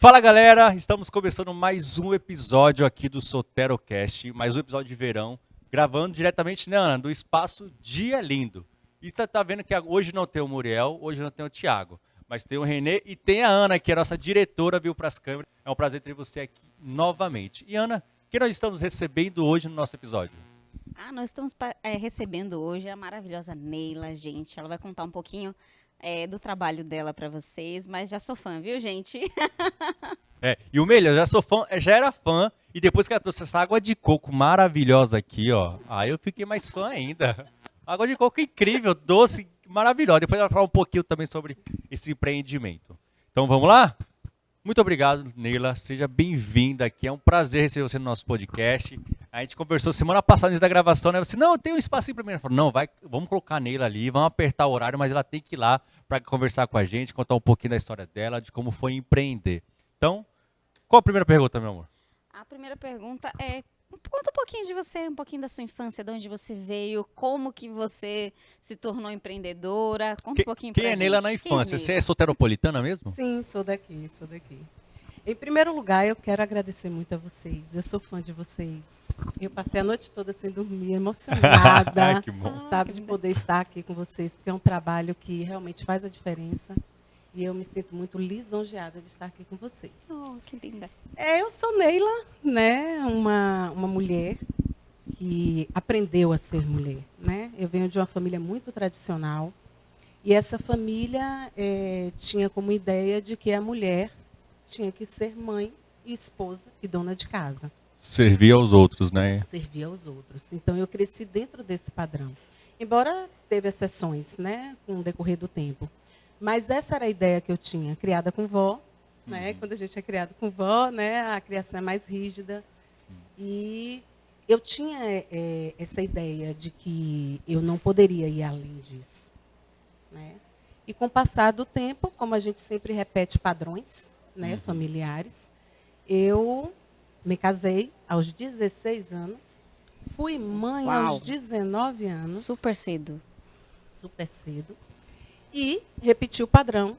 Fala galera, estamos começando mais um episódio aqui do SoteroCast, mais um episódio de verão, gravando diretamente, né, Ana, do espaço Dia Lindo. E você tá vendo que hoje não tem o Muriel, hoje não tem o Thiago, mas tem o Renê e tem a Ana, que é a nossa diretora, viu, para as câmeras. É um prazer ter você aqui novamente. E Ana, quem nós estamos recebendo hoje no nosso episódio? Nós estamos recebendo hoje a maravilhosa Neila, gente. Ela vai contar um pouquinho do trabalho dela para vocês, mas já sou fã, viu, gente? E o melhor, eu já sou fã, já era fã, e depois que ela trouxe essa água de coco maravilhosa aqui, ó, aí eu fiquei mais fã ainda. Água de coco incrível, doce, maravilhosa. Depois ela vai falar um pouquinho também sobre esse empreendimento. Então vamos lá? Muito obrigado, Neila. Seja bem-vinda aqui. É um prazer receber você no nosso podcast. A gente conversou semana passada antes da gravação, né? Você, não, eu tenho um espacinho para mim. Ela falou, não, vamos colocar a Neila ali, vamos apertar o horário, mas ela tem que ir lá para conversar com a gente, contar um pouquinho da história dela, de como foi empreender. Então, qual a primeira pergunta, meu amor? A primeira pergunta é: conta um pouquinho de você, um pouquinho da sua infância, de onde você veio, como que você se tornou empreendedora. Conta um pouquinho Quem pra é Neila na gente. Quem é infância? Você é Neila? soteropolitana mesmo? Sim, sou daqui, sou daqui. Em primeiro lugar, eu quero agradecer muito a vocês. Eu sou fã de vocês. Eu passei a noite toda sem dormir, emocionada, Que bom. sabe, que de linda. poder estar aqui com vocês, porque é um trabalho que realmente faz a diferença. E eu me sinto muito lisonjeada de estar aqui com vocês. Oh, que linda. Eu sou Neila, né, uma mulher que aprendeu a ser mulher, né? Eu venho de uma família muito tradicional e essa família tinha como ideia de que a mulher tinha que ser mãe e esposa e dona de casa, Servir aos outros, né? servir aos outros. Então eu cresci dentro desse padrão. Embora teve exceções, né, com o decorrer do tempo. Mas essa era a ideia que eu tinha, criada com vó, né? Quando a gente é criado com vó, né, a criação é mais rígida. E eu tinha essa ideia de que eu não poderia ir além disso, né? E com o passar do tempo, como a gente sempre repete padrões, né, familiares, eu me casei aos 16 anos, fui mãe Uau. aos 19 anos, Super cedo. super cedo, e repeti o padrão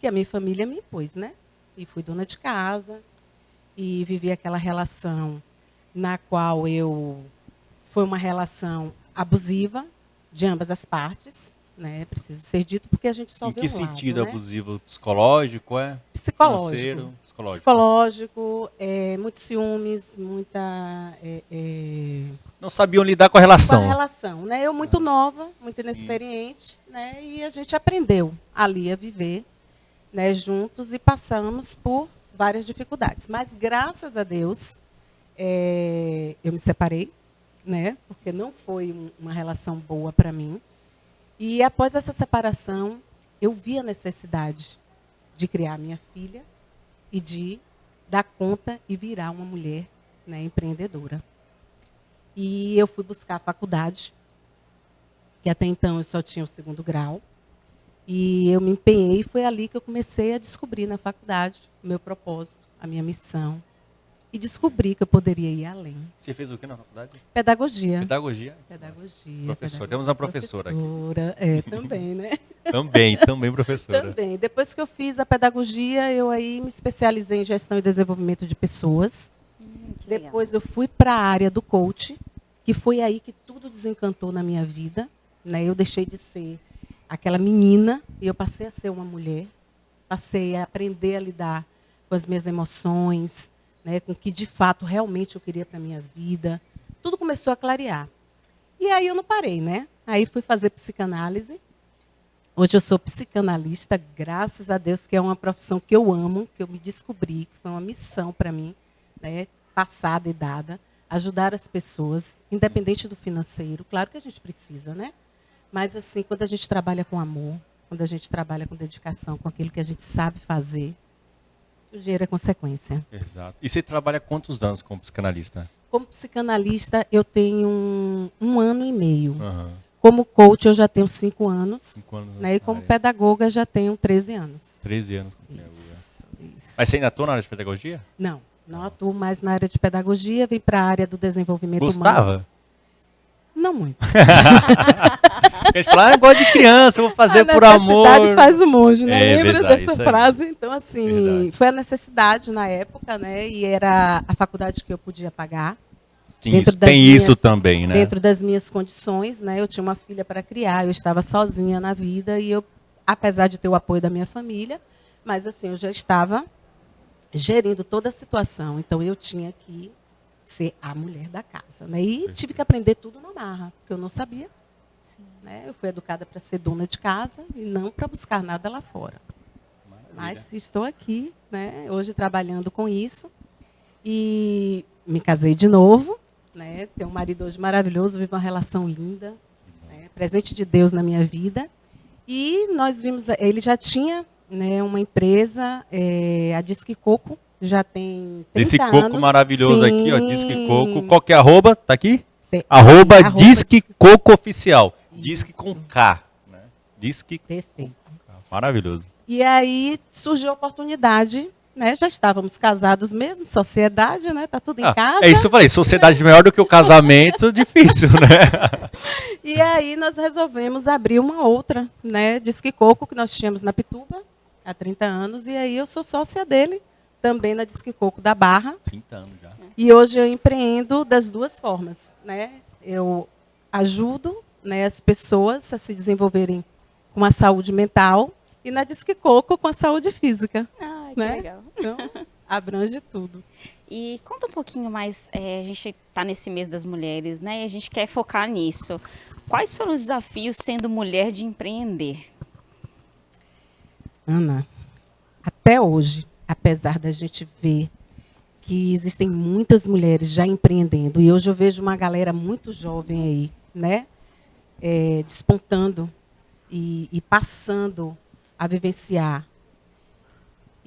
que a minha família me impôs, né? E fui dona de casa, e vivi aquela relação na qual foi uma relação abusiva de ambas as partes, né? Precisa ser dito porque a gente só Em vê que um sentido lado, né? abusivo? Psicológico, é? Psicológico. Financeiro? Psicológico. Psicológico, muitos ciúmes, muita Não sabiam lidar com a com a relação. relação, né? Eu muito nova, muito inexperiente, né? E a gente aprendeu ali a viver, né, juntos e passamos por várias dificuldades. Mas graças a Deus eu me separei, né? Porque não foi uma relação boa para mim. E após essa separação, eu vi a necessidade de criar minha filha e de dar conta e virar uma mulher, né, empreendedora. E eu fui buscar a faculdade, que até então eu só tinha o 2º grau. E eu me empenhei e foi ali que eu comecei a descobrir na faculdade o meu propósito, a minha missão. E descobri que eu poderia ir além. Você fez o que na faculdade? Pedagogia. Pedagogia? Pedagogia. Professor. Temos uma professora aqui. Também, né? Também professora. Também. Depois que eu fiz a pedagogia, eu aí me especializei em gestão e desenvolvimento de pessoas. Que legal. Depois eu fui para a área do coach, que foi aí que tudo desencantou na minha vida, né? Eu deixei de ser aquela menina e eu passei a ser uma mulher. Passei a aprender a lidar com as minhas emoções, né, com o que de fato realmente eu queria para a minha vida. Tudo começou a clarear. E aí eu não parei, né? Aí fui fazer psicanálise. Hoje eu sou psicanalista, graças a Deus, que é uma profissão que eu amo, que eu me descobri, que foi uma missão para mim, né, passada e dada, ajudar as pessoas, independente do financeiro. Claro que a gente precisa, né? Mas assim, quando a gente trabalha com amor, quando a gente trabalha com dedicação, com aquilo que a gente sabe fazer, o dinheiro é consequência. Exato. E você trabalha há quantos anos como psicanalista? Como psicanalista, eu tenho um ano e meio. Aham. Como coach, eu já tenho 5 anos. 5 anos. Né? E como pedagoga, já tenho 13 anos. 13 anos. Isso. Mas você ainda atua na área de pedagogia? Não atuo mais na área de pedagogia, vim para a área do desenvolvimento humano. Gostava? Não muito. A gente fala, eu gosto de criança, eu vou fazer por A amor. necessidade faz o monge, né? É Lembra verdade, dessa isso aí. frase? Então, assim, Verdade. foi a necessidade na época, né? E era a faculdade que eu podia pagar. Isso, tem isso também, né? Dentro das minhas condições, né? Eu tinha uma filha para criar, eu estava sozinha na vida e eu, apesar de ter o apoio da minha família, mas assim, eu já estava gerindo toda a situação. Então, eu tinha que ser a mulher da casa, né? E tive que aprender tudo na marra, porque eu não sabia. Né? Eu fui educada para ser dona de casa e não para buscar nada lá fora. Mas estou aqui, né? Hoje trabalhando com isso. E me casei de novo. Né? Tenho um marido hoje maravilhoso, vivo uma relação linda, né? Presente de Deus na minha vida. E nós vimos, ele já tinha, né, uma empresa, a Disque Coco, já tem 30 Disque anos. Coco maravilhoso Sim. aqui, ó, Disque Coco. Qual que é a arroba? Tá aqui? Arroba Disque Coco Oficial. Disque com K. Né? Disque Perfeito. maravilhoso. E aí surgiu a oportunidade, né? Já estávamos casados mesmo, sociedade, né? Tá tudo em casa. É isso que eu falei, sociedade maior do que o casamento, difícil, né? E aí nós resolvemos abrir uma outra, né? Disque Coco, que nós tínhamos na Pituba há 30 anos. E aí eu sou sócia dele, também na Disque Coco da Barra. 30 anos já. E hoje eu empreendo das duas formas, né? Eu ajudo, né, as pessoas a se desenvolverem com a saúde mental e na Disque Coco com a saúde física. Ai, que Né? legal. Então, abrange tudo. E conta um pouquinho mais, a gente está nesse mês das mulheres, né? E a gente quer focar nisso. Quais foram os desafios sendo mulher de empreender? Ana, até hoje, apesar da gente ver que existem muitas mulheres já empreendendo, e hoje eu vejo uma galera muito jovem aí, né? Despontando e passando a vivenciar.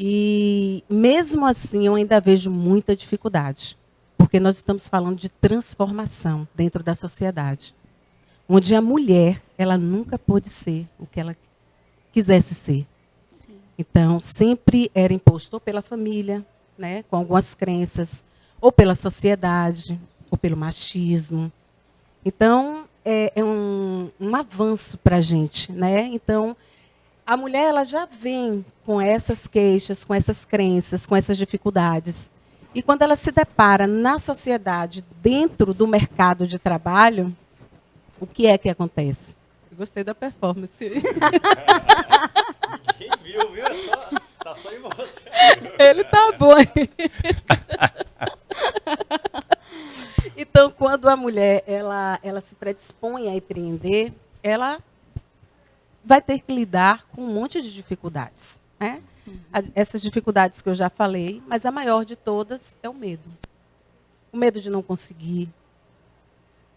E mesmo assim eu ainda vejo muita dificuldade, porque nós estamos falando de transformação dentro da sociedade, onde a mulher ela nunca pôde ser o que ela quisesse ser. Sim. Então sempre era imposto ou pela família, né, com algumas crenças, ou pela sociedade, ou pelo machismo. Então é um avanço para a gente, né? Então a mulher ela já vem com essas queixas, com essas crenças, com essas dificuldades. E quando ela se depara na sociedade, dentro do mercado de trabalho, o que é que acontece? Eu gostei da performance. Quem viu? Tá só em você. Ele tá bom. Então, quando a mulher ela se predispõe a empreender, ela vai ter que lidar com um monte de dificuldades, né? Essas dificuldades que eu já falei, mas a maior de todas é o medo. O medo de não conseguir,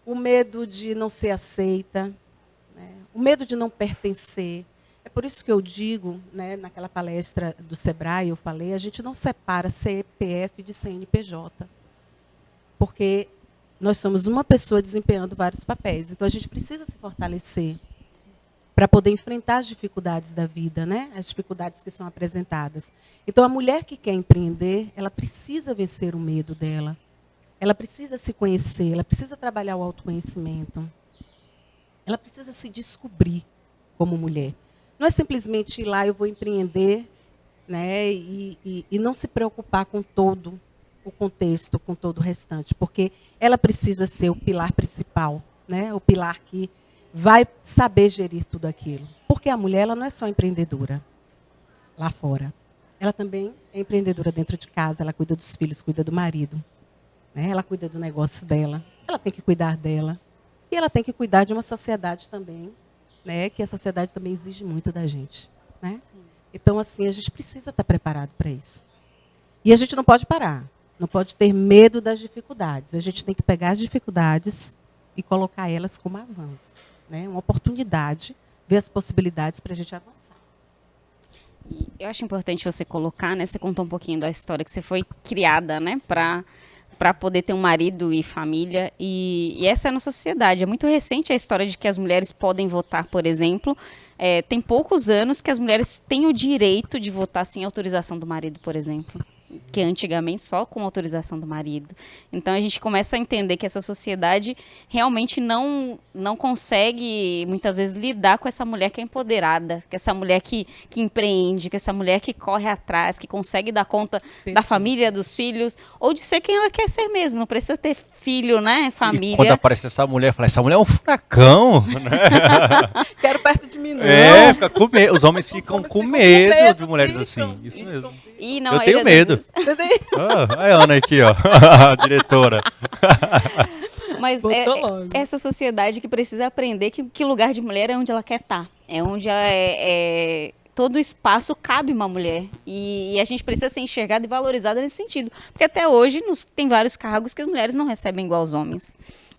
o medo de não ser aceita, né? O medo de não pertencer. É por isso que eu digo, né, naquela palestra do Sebrae, eu falei, a gente não separa CPF de CNPJ, porque nós somos uma pessoa desempenhando vários papéis. Então, a gente precisa se fortalecer para poder enfrentar as dificuldades da vida, né? As dificuldades que são apresentadas. Então, a mulher que quer empreender, ela precisa vencer o medo dela. Ela precisa se conhecer, ela precisa trabalhar o autoconhecimento. Ela precisa se descobrir como mulher. Não é simplesmente ir lá, eu vou empreender, né? E não se preocupar com todo o contexto, com todo o restante, porque ela precisa ser o pilar principal, né? O pilar que vai saber gerir tudo aquilo. Porque a mulher ela não é só empreendedora lá fora. Ela também é empreendedora dentro de casa, ela cuida dos filhos, cuida do marido, né? Ela cuida do negócio dela, ela tem que cuidar dela. E ela tem que cuidar de uma sociedade também, né? Que a sociedade também exige muito da gente, né? Então, assim, a gente precisa estar preparado para isso. E a gente não pode parar, não pode ter medo das dificuldades. A gente tem que pegar as dificuldades e colocar elas como avanço, né? Uma oportunidade, ver as possibilidades para a gente avançar. E eu acho importante você colocar, né? Você contou um pouquinho da história que você foi criada, né? Para poder ter um marido e família. E essa é a nossa sociedade. É muito recente a história de que as mulheres podem votar, por exemplo. Tem poucos anos que as mulheres têm o direito de votar sem autorização do marido, por exemplo. que antigamente só com autorização do marido. Então a gente começa a entender que essa sociedade realmente não consegue muitas vezes lidar com essa mulher que é empoderada, com essa mulher que empreende, com essa mulher que corre atrás, que consegue dar conta da família, dos filhos, ou de ser quem ela quer ser mesmo. Não precisa ter filho, né? Família. E quando aparece essa mulher, fala, essa mulher é um furacão, né? Quero perto de mim, não. Fica com medo. Os homens ficam com medo de mulheres assim. Isso mesmo. E na Eu maioria tenho medo. Você tem- Olha a Ana aqui, ó. A diretora. Mas Botou logo. essa sociedade que precisa aprender que lugar de mulher é onde ela quer estar. É onde todo espaço cabe uma mulher. E a gente precisa ser enxergada e valorizada nesse sentido. Porque até hoje tem vários cargos que as mulheres não recebem igual aos homens.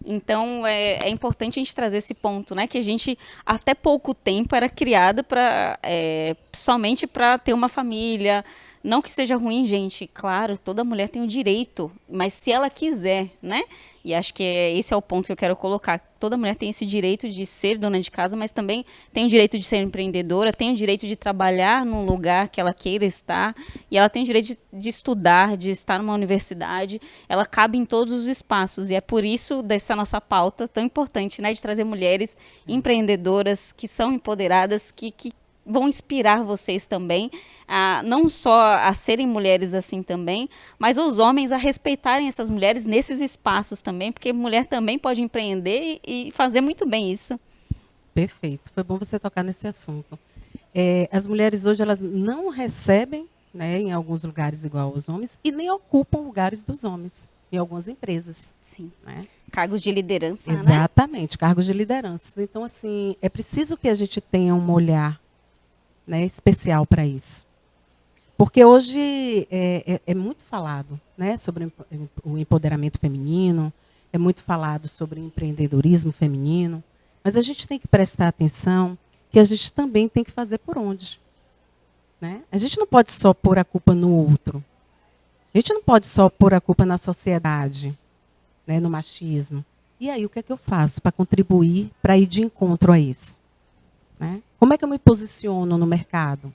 Então, é importante a gente trazer esse ponto, né? Que a gente, até pouco tempo, era criada somente para ter uma família. Não que seja ruim, gente. Claro, toda mulher tem o direito. Mas se ela quiser, né? E acho que esse é o ponto que eu quero colocar. Toda mulher tem esse direito de ser dona de casa, mas também tem o direito de ser empreendedora, tem o direito de trabalhar num lugar que ela queira estar, e ela tem o direito de estudar, de estar numa universidade. Ela cabe em todos os espaços, e é por isso dessa nossa pauta tão importante, né, de trazer mulheres empreendedoras, que são empoderadas, que vão inspirar vocês também, não só a serem mulheres assim também, mas os homens a respeitarem essas mulheres nesses espaços também, porque mulher também pode empreender e fazer muito bem isso. Perfeito. Foi bom você tocar nesse assunto. As mulheres hoje elas não recebem, né, em alguns lugares igual aos homens e nem ocupam lugares dos homens em algumas empresas. Sim. Né? Cargos de liderança, né? Exatamente, cargos de liderança. Então, assim, é preciso que a gente tenha um olhar, né, especial para isso. Porque hoje é muito falado, né, sobre o empoderamento feminino, é muito falado sobre o empreendedorismo feminino, mas a gente tem que prestar atenção que a gente também tem que fazer por onde. Né? A gente não pode só pôr a culpa no outro. A gente não pode só pôr a culpa na sociedade, né, no machismo. E aí, o que é que eu faço para contribuir, para ir de encontro a isso? Né? Como é que eu me posiciono no mercado?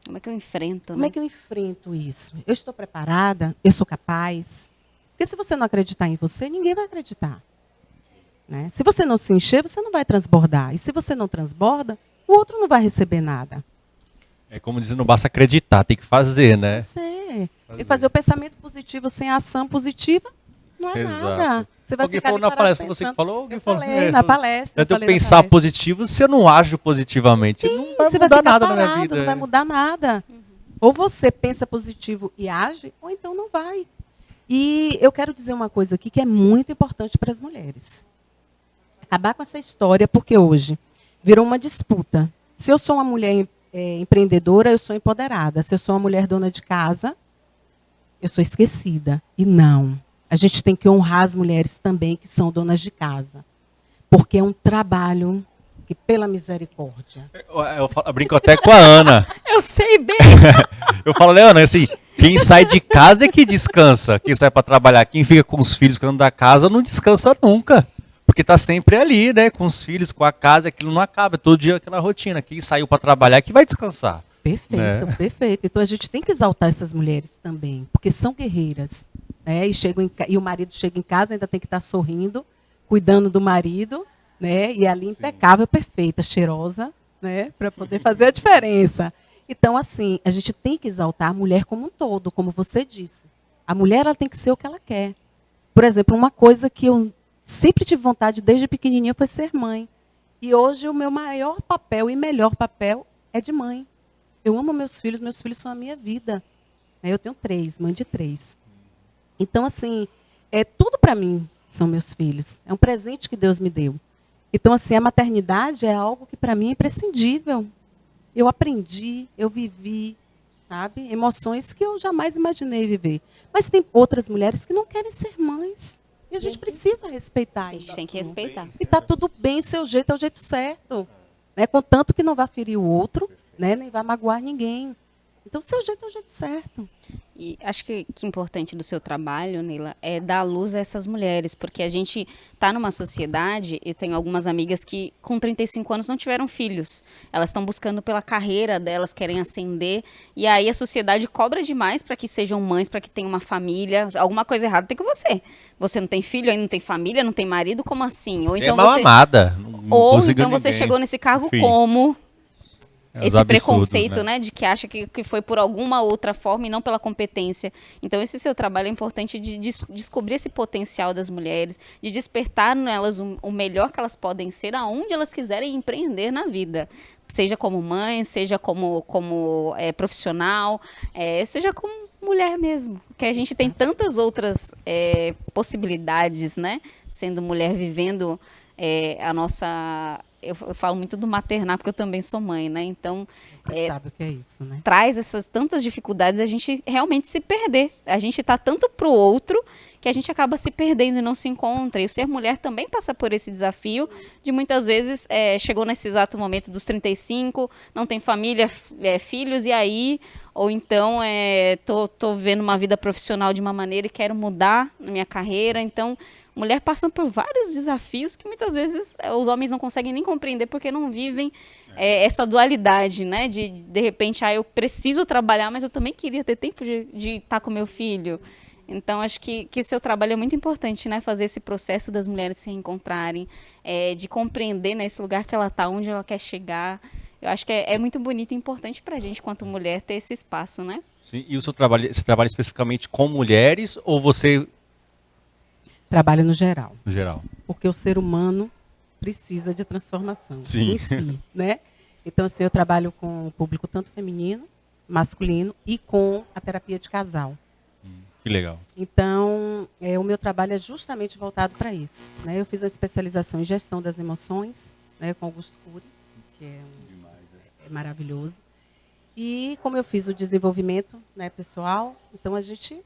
Como é que eu enfrento? Como é que eu enfrento isso? Eu estou preparada? Eu sou capaz? Porque se você não acreditar em você, ninguém vai acreditar. Né? Se você não se encher, você não vai transbordar. E se você não transborda, o outro não vai receber nada. É como dizer, não basta acreditar, tem que fazer, né? Tem que fazer o pensamento positivo sem a ação positiva, não é Exato. nada. Você vai Alguém ficar falou ali na parado palestra, você pensando. que falou? Alguém Eu falou? falei na palestra. Eu falei na pensar palestra. positivo se eu não ajo positivamente. Sim, não vai você mudar ficar nada na minha parado, vida. não vai mudar nada. Ou você pensa positivo e age, ou então não vai. E eu quero dizer uma coisa aqui que é muito importante para as mulheres. Acabar com essa história, porque hoje virou uma disputa. Se eu sou uma mulher empreendedora, eu sou empoderada. Se eu sou uma mulher dona de casa, eu sou esquecida. E não. A gente tem que honrar as mulheres também que são donas de casa. Porque é um trabalho que, pela misericórdia. Eu brinco até com a Ana. Eu sei bem. Eu falo, Leona, assim, quem sai de casa é que descansa. Quem sai para trabalhar, quem fica com os filhos cuidando da casa, não descansa nunca. Porque tá sempre ali, né? Com os filhos, com a casa, aquilo não acaba. Todo dia aquela rotina. Quem saiu para trabalhar, que vai descansar. Perfeito, Né? perfeito. Então a gente tem que exaltar essas mulheres também, porque são guerreiras. Né? E o marido chega em casa, ainda tem que estar sorrindo, cuidando do marido, né? E ali impecável, perfeita, cheirosa, né? Para poder fazer a diferença. Então, assim, a gente tem que exaltar a mulher como um todo, como você disse. A mulher ela tem que ser o que ela quer. Por exemplo, uma coisa que eu sempre tive vontade desde pequenininha foi ser mãe. E hoje o meu maior papel e melhor papel é de mãe. Eu amo meus filhos são a minha vida. Eu tenho 3, mãe de 3. Então, assim, tudo para mim são meus filhos. É um presente que Deus me deu. Então, assim, a maternidade é algo que para mim é imprescindível. Eu aprendi, eu vivi, sabe? Emoções que eu jamais imaginei viver. Mas tem outras mulheres que não querem ser mães. E a gente precisa respeitar A gente isso. tem que respeitar. E está tudo bem, o seu jeito é o jeito certo. Né? Contanto que não vá ferir o outro, né? Nem vá magoar ninguém. Então, o seu jeito é o jeito certo. E acho que importante do seu trabalho, Neila, é dar luz a essas mulheres, porque a gente está numa sociedade, e tenho algumas amigas que com 35 anos não tiveram filhos. Elas estão buscando pela carreira delas, querem ascender, e aí a sociedade cobra demais para que sejam mães, para que tenham uma família. Alguma coisa errada tem com você. Você não tem filho, ainda não tem família, não tem marido, como assim? Ou Você então é mal você, amada. Não ou conseguiu então você ninguém. chegou nesse cargo Enfim, como? é os Esse absurdos, preconceito, né, de que acha que foi por alguma outra forma e não pela competência. Então, esse seu trabalho é importante de descobrir esse potencial das mulheres, de despertar nelas o melhor que elas podem ser, aonde elas quiserem empreender na vida. Seja como mãe, seja como profissional, seja como mulher mesmo. Que a gente tem tantas outras possibilidades, né, sendo mulher, vivendo a nossa... Eu falo muito do maternar, porque eu também sou mãe, né? Então, Você sabe o que é isso, né? traz essas tantas dificuldades a gente realmente se perder. A gente está tanto pro outro que a gente acaba se perdendo e não se encontra. E o ser mulher também passa por esse desafio de muitas vezes chegou nesse exato momento dos 35, não tem família, filhos, e aí, ou então tô vendo uma vida profissional de uma maneira e quero mudar na minha carreira. Então, mulher passa por vários desafios que muitas vezes os homens não conseguem nem compreender porque não vivem essa dualidade, né? De repente, eu preciso trabalhar, mas eu também queria ter tempo de estar com meu filho. Então, acho que seu trabalho é muito importante, né? Fazer esse processo das mulheres se reencontrarem, de compreender, né, esse lugar que ela está, onde ela quer chegar. Eu acho que é muito bonito e importante para a gente, quanto mulher, ter esse espaço, né? Sim, e o seu trabalho, você trabalha especificamente com mulheres ou você, Trabalho no geral. no geral? Porque o ser humano precisa de transformação Sim. em si, né? Então, assim, eu trabalho com o público tanto feminino, masculino e com a terapia de casal. Que legal. Então, o meu trabalho é justamente voltado para isso, né? Eu fiz uma especialização em gestão das emoções, né, com Augusto Cury, que é maravilhoso. E como eu fiz o desenvolvimento, né, pessoal, então a gente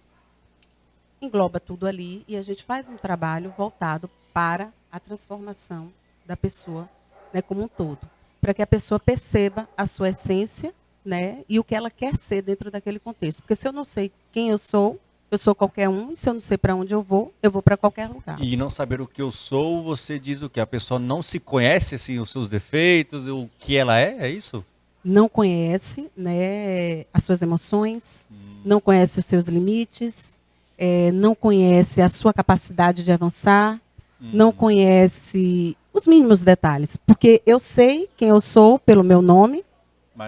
engloba tudo ali e a gente faz um trabalho voltado para a transformação da pessoa, né, como um todo, para que a pessoa perceba a sua essência, né, e o que ela quer ser dentro daquele contexto. Porque se eu não sei quem eu sou qualquer um, e se eu não sei para onde eu vou para qualquer lugar. E não saber o que eu sou, você diz o que? A pessoa não se conhece, assim, os seus defeitos, o que ela é isso? Não conhece, né, as suas emoções, não conhece os seus limites, não conhece a sua capacidade de avançar, não conhece os mínimos detalhes. Porque eu sei quem eu sou pelo meu nome,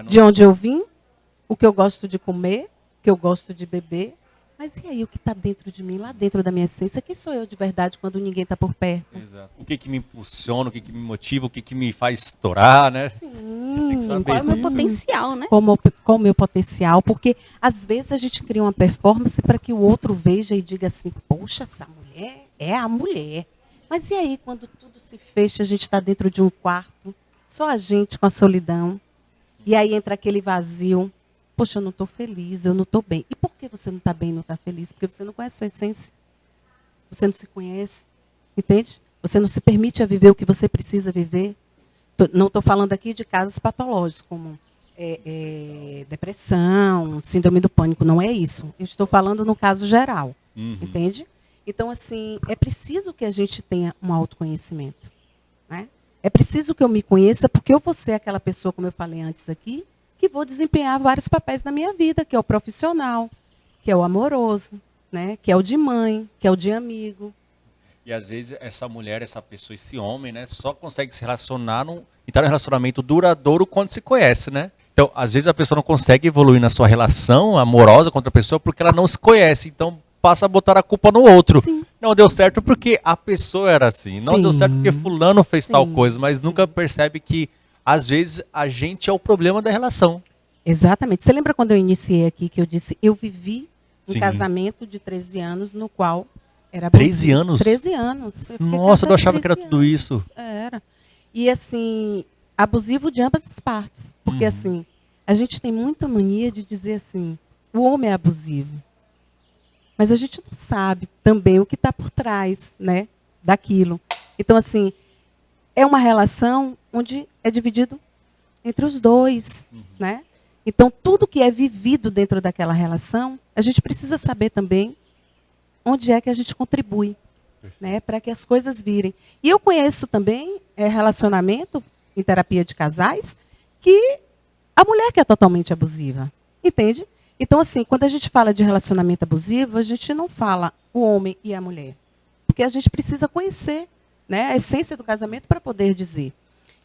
de onde eu vim, o que eu gosto de comer, o que eu gosto de beber. Mas e aí, o que está dentro de mim, lá dentro da minha essência? Quem sou eu de verdade quando ninguém está por perto? Exato. O que me impulsiona, o que me motiva, o que me faz estourar, né? Sim, tem que saber Qual é o meu sim. potencial, né? qual o meu potencial? Porque, às vezes, a gente cria uma performance para que o outro veja e diga assim, poxa, essa mulher é a mulher. Mas e aí, quando tudo se fecha, a gente está dentro de um quarto, só a gente com a solidão, e aí entra aquele vazio. Poxa, eu não estou feliz, eu não estou bem. E por que você não está bem e não está feliz? Porque você não conhece a sua essência. Você não se conhece, entende? Você não se permite a viver o que você precisa viver. Não estou falando aqui de casos patológicos, como depressão, síndrome do pânico, não é isso. Eu estou falando no caso geral, entende? Então, assim, é preciso que a gente tenha um autoconhecimento, né? É preciso que eu me conheça, porque eu vou ser aquela pessoa, como eu falei antes aqui, que vou desempenhar vários papéis na minha vida, que é o profissional, que é o amoroso, né? Que é o de mãe, que é o de amigo. E às vezes essa mulher, essa pessoa, esse homem, né, só consegue se relacionar entrar num relacionamento duradouro quando se conhece, né? Então, às vezes a pessoa não consegue evoluir na sua relação amorosa com outra pessoa porque ela não se conhece. Então, passa a botar a culpa no outro. Sim. Não deu certo porque a pessoa era assim. Não Sim. deu certo porque fulano fez tal Sim. coisa, mas nunca percebe que às vezes a gente é o problema da relação. Exatamente. Você lembra quando eu iniciei aqui que eu disse, eu vivi um Sim. casamento de 13 anos no qual era 13 anos? 13 anos. Eu fiquei Nossa, eu casada não achava que era 13 tudo isso. Era. E assim, abusivo de ambas as partes. Porque assim, a gente tem muita mania de dizer assim, o homem é abusivo. Mas a gente não sabe também o que está por trás, né, daquilo. Então, assim, é uma relação onde é dividido entre os dois, né? Então, tudo que é vivido dentro daquela relação, a gente precisa saber também onde é que a gente contribui, né, para que as coisas virem. E eu conheço também relacionamento em terapia de casais que a mulher que é totalmente abusiva, entende? Então, assim, quando a gente fala de relacionamento abusivo, a gente não fala o homem e a mulher, porque a gente precisa conhecer, né, a essência do casamento para poder dizer.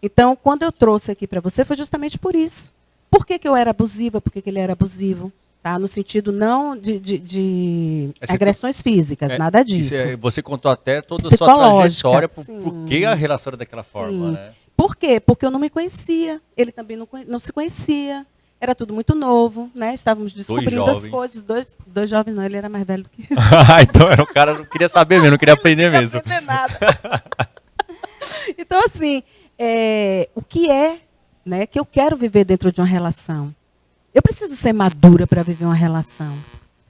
Então, quando eu trouxe aqui para você, foi justamente por isso. Por que eu era abusiva? Por que ele era abusivo? Tá? No sentido não de agressões físicas, nada disso. Você contou até toda a sua trajetória, por que a relação era daquela forma, né? Por quê? Porque eu não me conhecia, ele também não se conhecia, era tudo muito novo, né? Estávamos descobrindo as coisas. Dois jovens, não, ele era mais velho do que eu. Então era um cara que não queria saber mesmo, não queria aprender mesmo. Não queria aprender nada. Então, assim, o que é, né, que eu quero viver dentro de uma relação? Eu preciso ser madura para viver uma relação,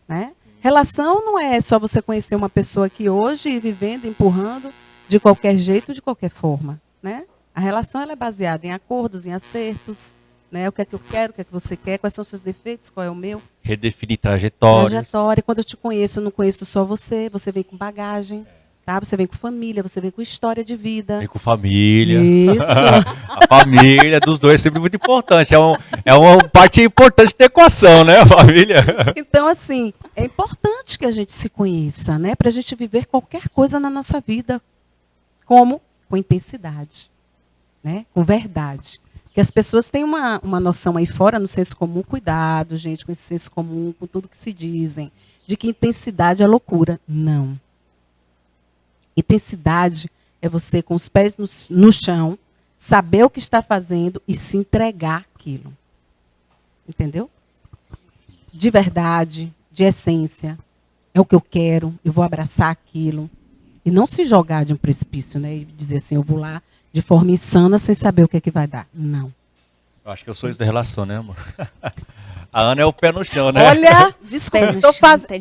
né? Relação não é só você conhecer uma pessoa aqui hoje e vivendo, empurrando de qualquer jeito, de qualquer forma, né? A relação ela é baseada em acordos, em acertos, né? O que é que eu quero, o que é que você quer, quais são os seus defeitos, qual é o meu. Redefinir trajetórias. Trajetória. Quando eu te conheço, eu não conheço só você, você vem com bagagem. Tá? Você vem com família, você vem com história de vida. Vem com família. Isso. A família dos dois é sempre muito importante. É uma parte importante da equação, né? A família. Então, assim, é importante que a gente se conheça, né? Para a gente viver qualquer coisa na nossa vida. Como? Com intensidade, né? Com verdade. Porque as pessoas têm uma noção aí fora, no senso comum, cuidado, gente, com esse senso comum, com tudo que se dizem, de que intensidade é loucura. Não. Intensidade é você, com os pés no chão, saber o que está fazendo e se entregar àquilo. Entendeu? De verdade, de essência. É o que eu quero, eu vou abraçar aquilo. E não se jogar de um precipício, né? E dizer assim, eu vou lá de forma insana sem saber o que é que vai dar. Não. Eu acho que eu sou isso da relação, né, amor? A Ana é o pé no chão, né? Olha, desculpa, estou fazendo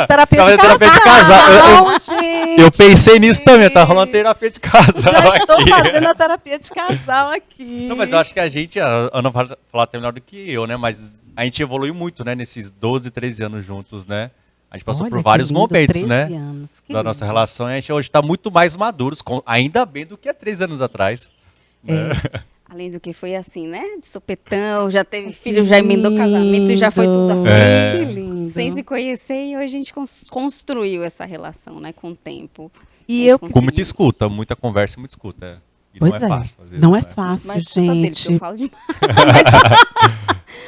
terapia de casal. Gente. Eu pensei nisso também, tá rolando terapia de casal. Já estou aqui. fazendo a terapia de casal aqui. Não, mas eu acho que a Ana vai falar até melhor do que eu, né? Mas a gente evoluiu muito, né? Nesses 12, 13 anos juntos, né? A gente passou por vários momentos, né? Anos, da nossa relação. E a gente hoje está muito mais maduros, ainda bem do que há 3 anos atrás. Né? Além do que foi assim, né? De sopetão, já teve filho, já emendou casamento e já foi tudo assim. Que lindo. Sem se conhecer, e hoje a gente construiu essa relação, né? Com o tempo. Com muita escuta, muita conversa e muita escuta. E pois não é fácil. Às vezes, não é fácil, mas gente. Eu falo demais.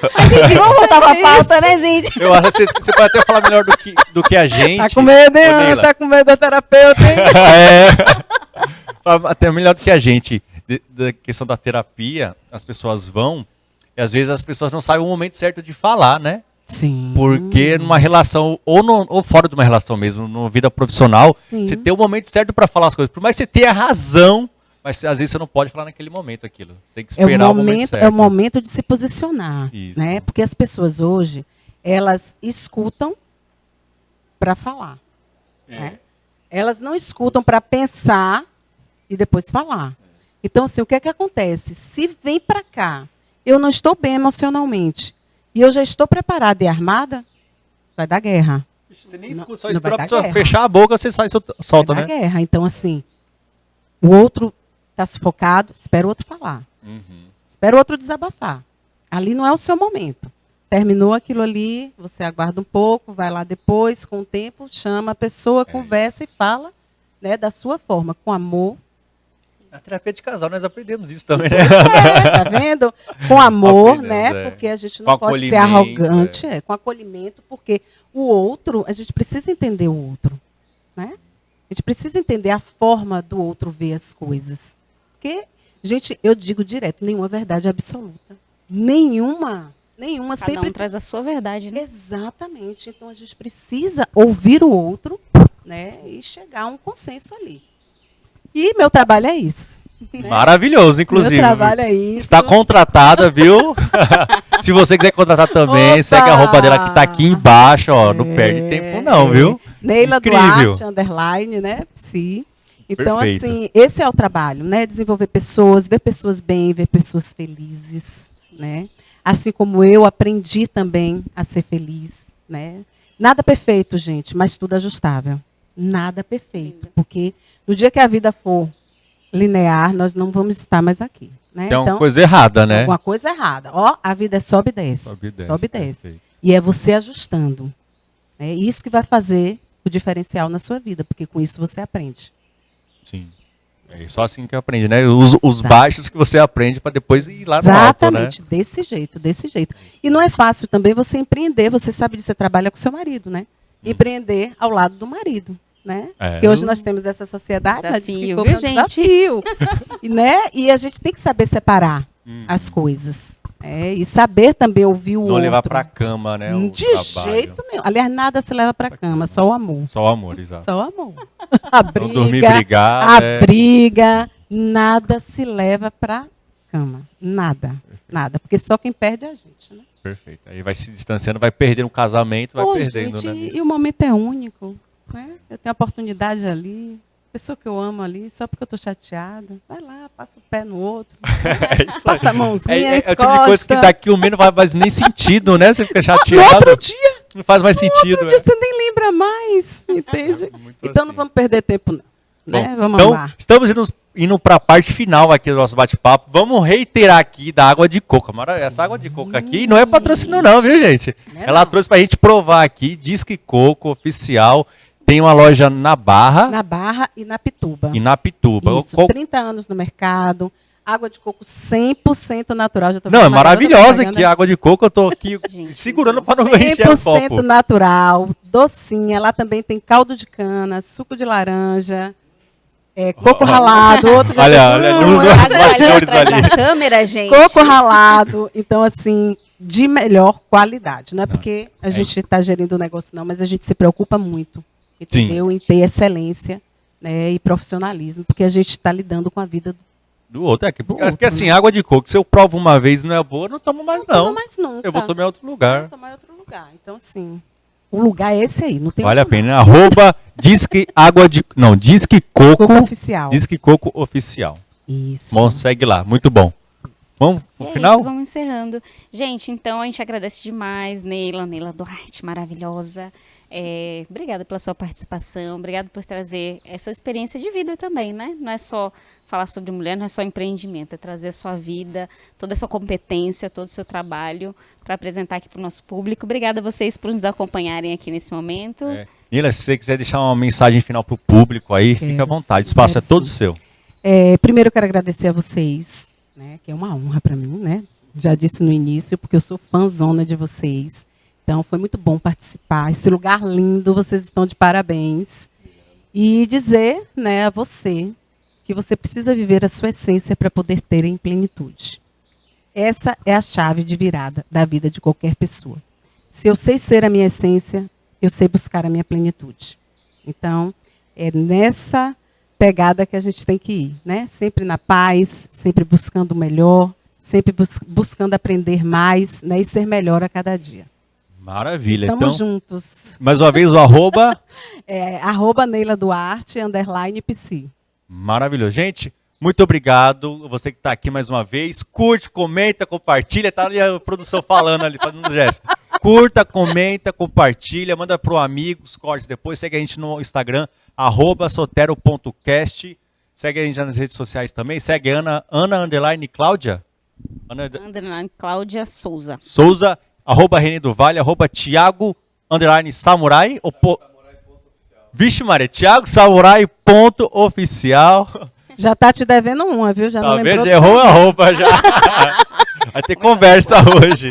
Mas enfim, vamos voltar pra pauta, né, gente? Eu acho que você pode até falar melhor do que a gente. Tá com medo, hein, Ana? Tá com medo da terapeuta, hein? Até melhor do que a gente. Da questão da terapia, as pessoas vão, e às vezes as pessoas não sabem o momento certo de falar, né? Sim. Porque numa relação, ou fora de uma relação mesmo, numa vida profissional, Sim. você tem o momento certo para falar as coisas. Por mais que você tenha razão, mas às vezes você não pode falar naquele momento aquilo. Tem que esperar o momento certo. É o momento de se posicionar. Isso. Né? Porque as pessoas hoje, elas escutam para falar. Né? Elas não escutam para pensar e depois falar. Então, assim, o que é que acontece? Se vem para cá, eu não estou bem emocionalmente, e eu já estou preparada e armada, vai dar guerra. Você nem escuta, só espera a pessoa fechar a boca, você sai e solta, né? Vai dar guerra. Então, assim, o outro está sufocado, espera o outro falar. Espera o outro desabafar. Ali não é o seu momento. Terminou aquilo ali, você aguarda um pouco, vai lá depois, com o tempo, chama a pessoa, conversa e fala, né, da sua forma, com amor. Na terapia de casal nós aprendemos isso também, né? Tá vendo? Com amor, né? Porque a gente não pode ser arrogante, com acolhimento, porque o outro, a gente precisa entender o outro, né? A gente precisa entender a forma do outro ver as coisas. Porque, gente, eu digo direto, nenhuma verdade absoluta. Nenhuma Cada sempre um traz a sua verdade, né? Exatamente. Então a gente precisa ouvir o outro, né? E chegar a um consenso ali. E meu trabalho é isso. Né? Maravilhoso, inclusive. Meu trabalho é isso. Está contratada, viu? Se você quiser contratar também, Opa! segue a roupa dela que está aqui embaixo, ó. Não perde tempo não, viu? Neila Incrível. Duarte, _, né? Psi. Então, Perfeito. assim, esse é o trabalho, né? Desenvolver pessoas, ver pessoas bem, ver pessoas felizes, né? assim como eu aprendi também a ser feliz, né? Nada perfeito, gente, mas tudo ajustável. Nada perfeito, porque no dia que a vida for linear, nós não vamos estar mais aqui, né? Tem alguma coisa errada, né? Alguma coisa errada. Ó, a vida é sobe e desce. Sobe e desce, Sobe e desce. perfeito. E é você ajustando. É isso que vai fazer o diferencial na sua vida, porque com isso você aprende. Sim. É só assim que aprende, né? Os baixos que você aprende para depois ir lá no alto, né? Exatamente, desse jeito, desse jeito. E não é fácil também você empreender, você sabe disso, você trabalha com seu marido, né? Empreender ao lado do marido, né? É. Porque hoje nós temos essa sociedade, né? Diz que Desafio, pouco é um viu, gente? desafio. E, né? E a gente tem que saber separar as coisas. E saber também ouvir o Não outro. levar para cama, né? o De trabalho. jeito nenhum. Aliás, nada se leva para cama, só o amor. Só o amor, exato. Só o amor. A briga, Não dormir brigado. a briga, nada se leva para cama. Nada. Nada. Porque só quem perde é a gente, né? Perfeito. Aí vai se distanciando, vai perdendo um casamento, vai Pô, perdendo, gente, né? e o momento é único, né? Eu tenho a oportunidade ali, pessoa que eu amo ali, só porque eu tô chateada. Vai lá, passa o pé no outro, É isso aí. passa a mãozinha, É o tipo de coisa que encosta. daqui um mês não faz nem sentido, né? Você fica No chateado. outro dia, Não faz mais sentido. outro dia você nem lembra mais, entende? Muito Então assim. não vamos perder tempo, não. Né? Bom, Vamos então, lá. estamos indo para a parte final aqui do nosso bate-papo. Vamos reiterar aqui da água de coco. Essa água de coco aqui não é patrocínio não, viu, gente? Não é Ela não. trouxe para a gente provar aqui. Disque Coco Oficial. Tem uma loja na Barra Na Barra e na Pituba. e na Pituba. Isso, 30 anos no mercado, água de coco 100% natural. Já tô Não, é vendo uma garota maravilhosa propaganda. aqui a água de coco. Eu tô aqui Gente, segurando para não encher o 100% copo. natural, docinha. Lá também tem caldo de cana, suco de laranja, coco ralado. Outro já Olha, tem- olha, Hum, no- é. Os Agora ali bastidores atrás ali. da câmera, gente. Coco ralado. Então, assim, de melhor qualidade. Não é porque a gente está gerindo o negócio, não, mas a gente se preocupa muito, entendeu? Em ter excelência, né, e profissionalismo, porque a gente está lidando com a vida Do outro. Do Porque outro, assim, né? água de coco, se eu provo uma vez e não é boa, eu não tomo mais não. toma mais nunca. Eu vou tomar em outro Vai lugar. tomar em outro lugar. Então, assim, o lugar é esse aí, não tem Vale a outro, não. pena. Arroba Disque Água de... Não, Disque Coco. Coco oficial. Disque Coco Oficial. Isso. Bom, segue lá. Muito bom. Vamos E pro é final? isso, vamos encerrando. Gente, então a gente agradece demais, Neila Duarte, maravilhosa. Obrigada pela sua participação, obrigada por trazer essa experiência de vida também, né? Não é só falar sobre mulher, não é só empreendimento, é trazer a sua vida, toda a sua competência, todo o seu trabalho para apresentar aqui para o nosso público. Obrigada a vocês por nos acompanharem aqui nesse momento. Nila, se você quiser deixar uma mensagem final pro público aí, fica à vontade. O espaço é todo seu. Primeiro eu quero agradecer a vocês, né, que é uma honra para mim, né? Já disse no início, porque eu sou fãzona de vocês. Então foi muito bom participar. Esse lugar lindo, vocês estão de parabéns. E dizer, né, a você que você precisa viver a sua essência para poder ter em plenitude. Essa é a chave de virada da vida de qualquer pessoa. Se eu sei ser a minha essência, eu sei buscar a minha plenitude. Então, é nessa pegada que a gente tem que ir, né? Sempre na paz, sempre buscando o melhor, sempre buscando aprender mais, né? E ser melhor a cada dia. Maravilha. Estamos Então, juntos. mais uma vez o arroba. Arroba Neila Duarte, _PC. Maravilhoso. Gente, muito obrigado. Você que está aqui mais uma vez. Curte, comenta, compartilha. Tá ali a produção falando ali, fazendo gesto. Curta, comenta, compartilha, manda pro amigo os cortes depois. Segue a gente no Instagram, @sotero.cast. Segue a gente nas redes sociais também. Segue Ana _Cláudia. Underline Cláudia Souza. Souza, @René do Vale, @Thiago _Samurai. Vixe, Maria, Thiago Samurai.oficial. Já tá te devendo uma, viu? Já não Tá lembrou. vendo? Errou a roupa já. Vai ter conversa hoje.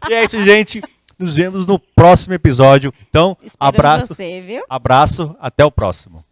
E é isso, gente. Nos vemos no próximo episódio. Então, Esperamos abraço. você, viu? Abraço. Até o próximo.